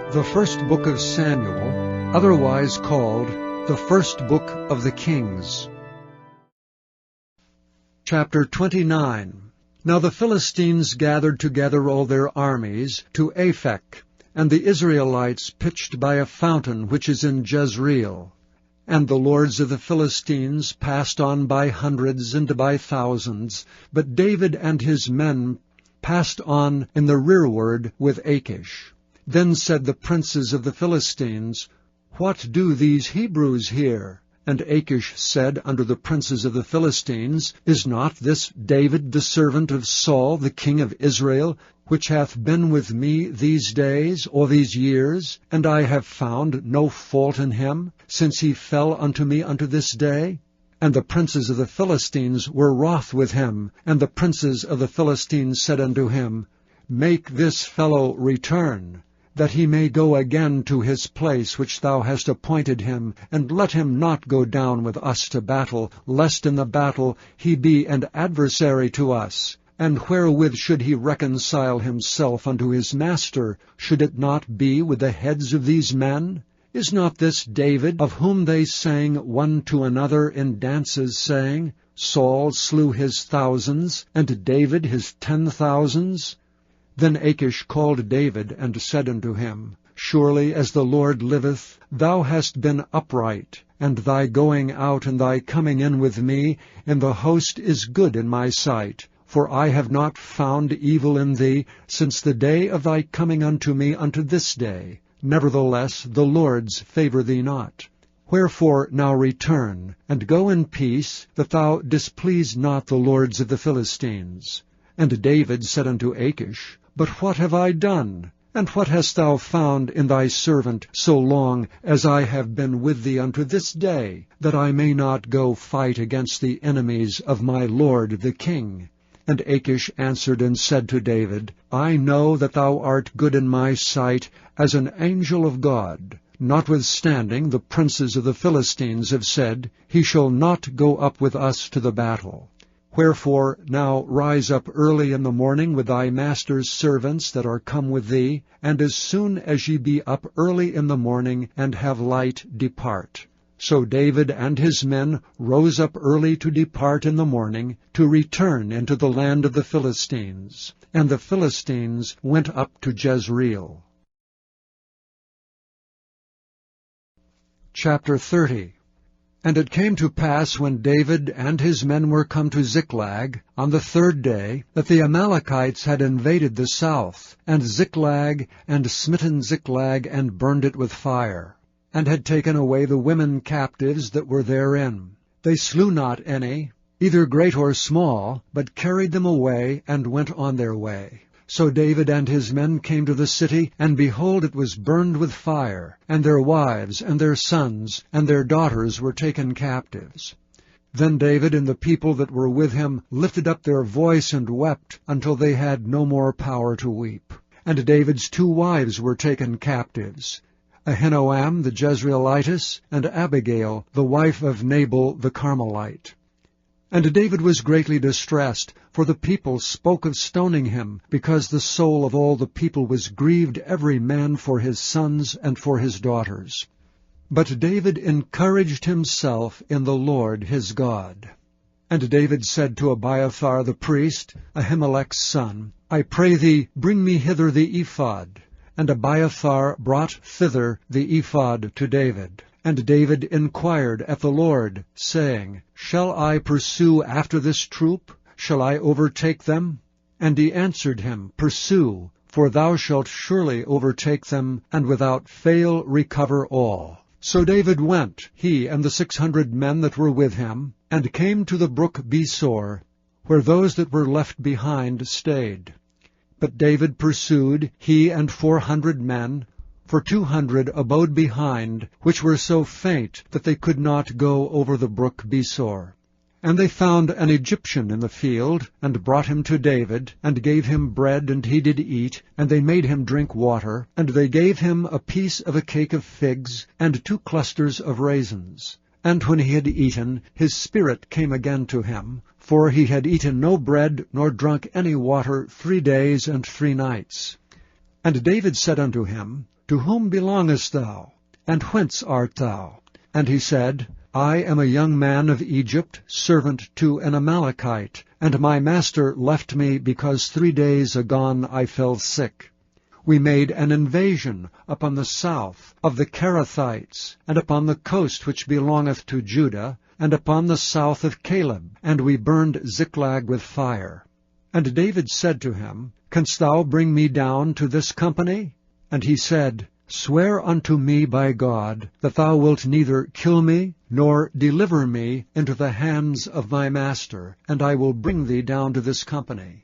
The first book of Samuel, otherwise called the first book of the Kings. Chapter 29. Now the Philistines gathered together all their armies to Aphek, and the Israelites pitched by a fountain which is in Jezreel. And the lords of the Philistines passed on by hundreds and by thousands, but David and his men passed on in the rearward with Achish. Then said the princes of the Philistines, What do these Hebrews here? And Achish said unto the princes of the Philistines, Is not this David the servant of Saul the king of Israel, which hath been with me these days or these years, and I have found no fault in him, since he fell unto me unto this day? And the princes of the Philistines were wroth with him, and the princes of the Philistines said unto him, Make this fellow return, that he may go again to his place which thou hast appointed him, and let him not go down with us to battle, lest in the battle he be an adversary to us. And wherewith should he reconcile himself unto his master? Should it not be with the heads of these men? Is not this David, of whom they sang one to another in dances, saying, Saul slew his thousands, and David his 10,000s? Then Achish called David, and said unto him, Surely as the Lord liveth, thou hast been upright, and thy going out and thy coming in with me in the host is good in my sight. For I have not found evil in thee since the day of thy coming unto me unto this day. Nevertheless the Lord's favour thee not. Wherefore now return, and go in peace, that thou displease not the lords of the Philistines. And David said unto Achish, But what have I done? And what hast thou found in thy servant so long as I have been with thee unto this day, that I may not go fight against the enemies of my lord the king? And Achish answered and said to David, I know that thou art good in my sight as an angel of God. Notwithstanding the princes of the Philistines have said, He shall not go up with us to the battle. Wherefore now rise up early in the morning with thy master's servants that are come with thee, and as soon as ye be up early in the morning and have light, depart. So David and his men rose up early to depart in the morning, to return into the land of the Philistines. And the Philistines went up to Jezreel. Chapter 30. And it came to pass, when David and his men were come to Ziklag on the 3rd day, that the Amalekites had invaded the south, and Ziklag, and smitten Ziklag, and burned it with fire, and had taken away the women captives that were therein. They slew not any, either great or small, but carried them away, and went on their way. So David and his men came to the city, and behold, it was burned with fire, and their wives, and their sons, and their daughters were taken captives. Then David and the people that were with him lifted up their voice and wept, until they had no more power to weep. And David's 2 wives were taken captives, Ahinoam the Jezreelitess, and Abigail, the wife of Nabal the Carmelite. And David was greatly distressed, for the people spoke of stoning him, because the soul of all the people was grieved every man for his sons and for his daughters. But David encouraged himself in the Lord his God. And David said to Abiathar the priest, Ahimelech's son, I pray thee, bring me hither the ephod. And Abiathar brought thither the ephod to David. And David inquired at the Lord, saying, Shall I pursue after this troop? Shall I overtake them? And he answered him, Pursue, for thou shalt surely overtake them, and without fail recover all. So David went, he and the 600 men that were with him, and came to the brook Besor, where those that were left behind stayed. But David pursued, he and 400 men, for 200 abode behind, which were so faint that they could not go over the brook Besor. And they found an Egyptian in the field, and brought him to David, and gave him bread, and he did eat, and they made him drink water, and they gave him a piece of a cake of figs, and 2 clusters of raisins. And when he had eaten, his spirit came again to him, for he had eaten no bread, nor drunk any water 3 days and 3 nights. And David said unto him, To whom belongest thou? And whence art thou? And he said, I am a young man of Egypt, servant to an Amalekite, and my master left me because 3 days agone I fell sick. We made an invasion upon the south of the Kerethites, and upon the coast which belongeth to Judah, and upon the south of Caleb, and we burned Ziklag with fire. And David said to him, Canst thou bring me down to this company? And he said, Swear unto me by God, that thou wilt neither kill me, nor deliver me into the hands of my master, and I will bring thee down to this company.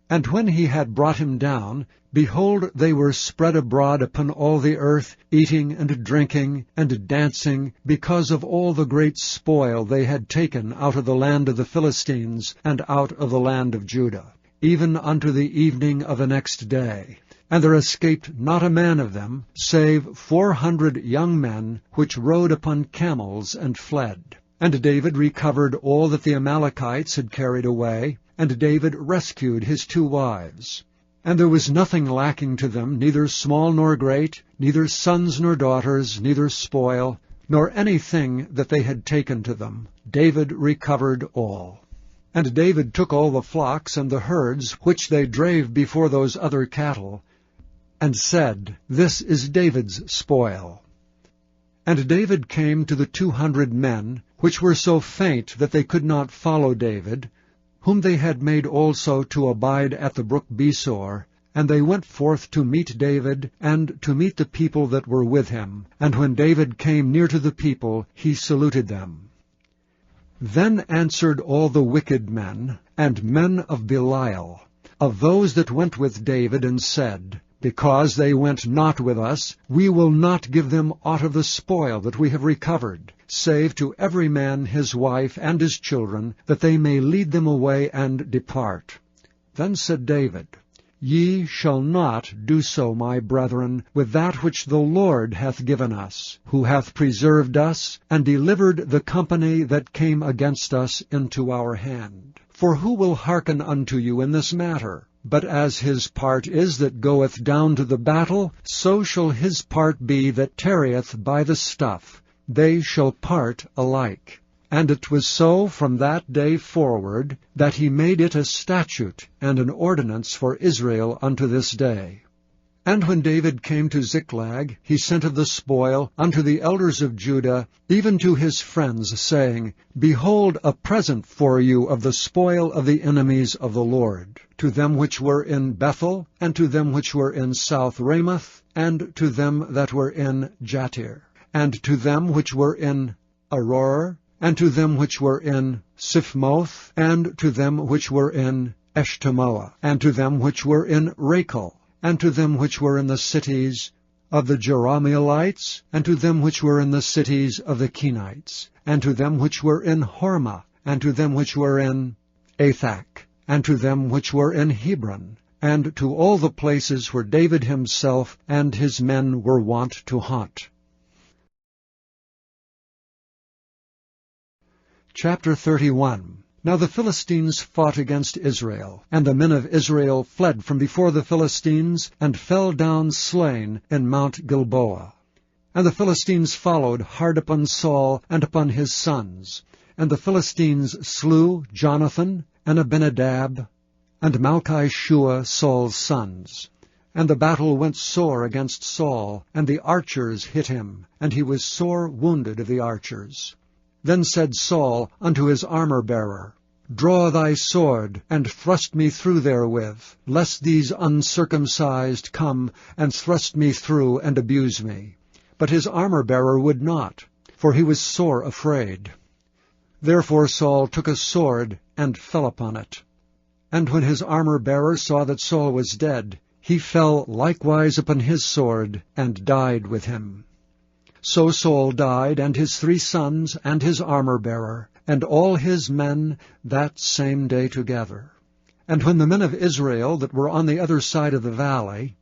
And when he had brought him down, behold, they were spread abroad upon all the earth, eating and drinking and dancing, because of all the great spoil they had taken out of the land of the Philistines and out of the land of Judah, even unto the evening of the next day. And there escaped not a man of them, save 400 young men, which rode upon camels and fled. And David recovered all that the Amalekites had carried away, and David rescued his 2 wives. And there was nothing lacking to them, neither small nor great, neither sons nor daughters, neither spoil, nor anything that they had taken to them. David recovered all. And David took all the flocks and the herds, which they drave before those other cattle, and said, This is David's spoil. And David came to the 200 men, which were so faint that they could not follow David, whom they had made also to abide at the brook Besor, and they went forth to meet David, and to meet the people that were with him. And when David came near to the people, he saluted them. Then answered all the wicked men, and men of Belial, of those that went with David, and said, Because they went not with us, we will not give them aught of the spoil that we have recovered, save to every man his wife and his children, that they may lead them away and depart. Then said David, Ye shall not do so, my brethren, with that which the Lord hath given us, who hath preserved us, and delivered the company that came against us into our hand. For who will hearken unto you in this matter? But as his part is that goeth down to the battle, so shall his part be that tarrieth by the stuff. They shall part alike. And it was so from that day forward, that he made it a statute and an ordinance for Israel unto this day. And when David came to Ziklag, he sent of the spoil unto the elders of Judah, even to his friends, saying, Behold, a present for you of the spoil of the enemies of the Lord, to them which were in Bethel, and to them which were in South Ramoth, and to them that were in Jatir, and to them which were in Aroer, and to them which were in Siphmoth, and to them which were in Eshtemoa, and to them which were in Rachel, and to them which were in the cities of the Jerahmeelites, and to them which were in the cities of the Kenites, and to them which were in Hormah, and to them which were in Athak, and to them which were in Hebron, and to all the places where David himself and his men were wont to haunt. Chapter 31. Now the Philistines fought against Israel, and the men of Israel fled from before the Philistines, and fell down slain in Mount Gilboa. And the Philistines followed hard upon Saul and upon his sons. And the Philistines slew Jonathan, and Abinadab, and Malchi-Shua, Saul's sons. And the battle went sore against Saul, and the archers hit him, and he was sore wounded of the archers. Then said Saul unto his armor-bearer, Draw thy sword, and thrust me through therewith, lest these uncircumcised come and thrust me through and abuse me. But his armor-bearer would not, for he was sore afraid. Therefore Saul took a sword, and fell upon it. And when his armor-bearer saw that Saul was dead, he fell likewise upon his sword, and died with him. So Saul died, and his 3 sons, and his armor-bearer, and all his men that same day together. And when the men of Israel that were on the other side of the valley,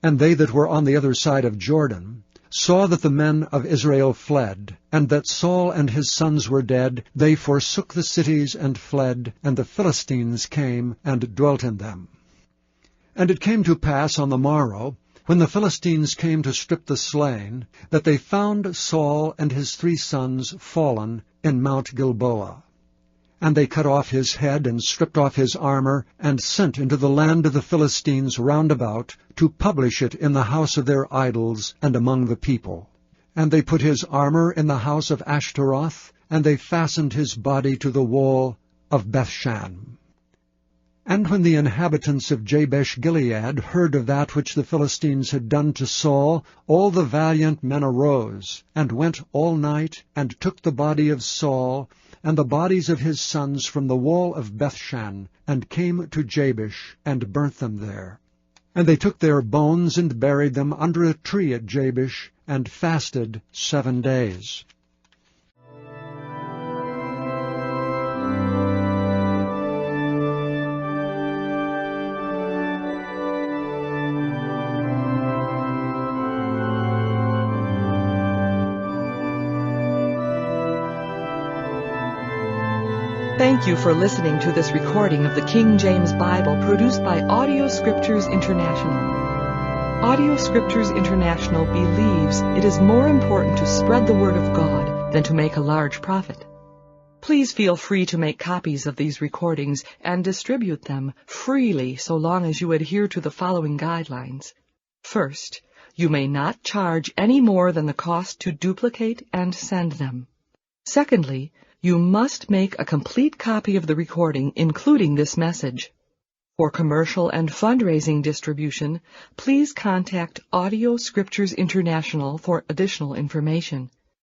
and they that were on the other side of Jordan, saw that the men of Israel fled, and that Saul and his sons were dead, they forsook the cities and fled, and the Philistines came and dwelt in them. And it came to pass on the morrow, when the Philistines came to strip the slain, that they found Saul and his 3 sons fallen in Mount Gilboa. And they cut off his head and stripped off his armor, and sent into the land of the Philistines round about, to publish it in the house of their idols and among the people. And they put his armor in the house of Ashtaroth, and they fastened his body to the wall of Bethshan. And when the inhabitants of Jabesh-Gilead heard of that which the Philistines had done to Saul, all the valiant men arose, and went all night, and took the body of Saul, and the bodies of his sons from the wall of Bethshan, and came to Jabesh, and burnt them there. And they took their bones, and buried them under a tree at Jabesh, and fasted 7 days. Thank you for listening to this recording of the King James Bible produced by Audio Scriptures International. Audio Scriptures International believes it is more important to spread the Word of God than to make a large profit. Please feel free to make copies of these recordings and distribute them freely so long as you adhere to the following guidelines. First, you may not charge any more than the cost to duplicate and send them. Secondly, you must make a complete copy of the recording, including this message. For commercial and fundraising distribution, please contact Audio Scriptures International for additional information.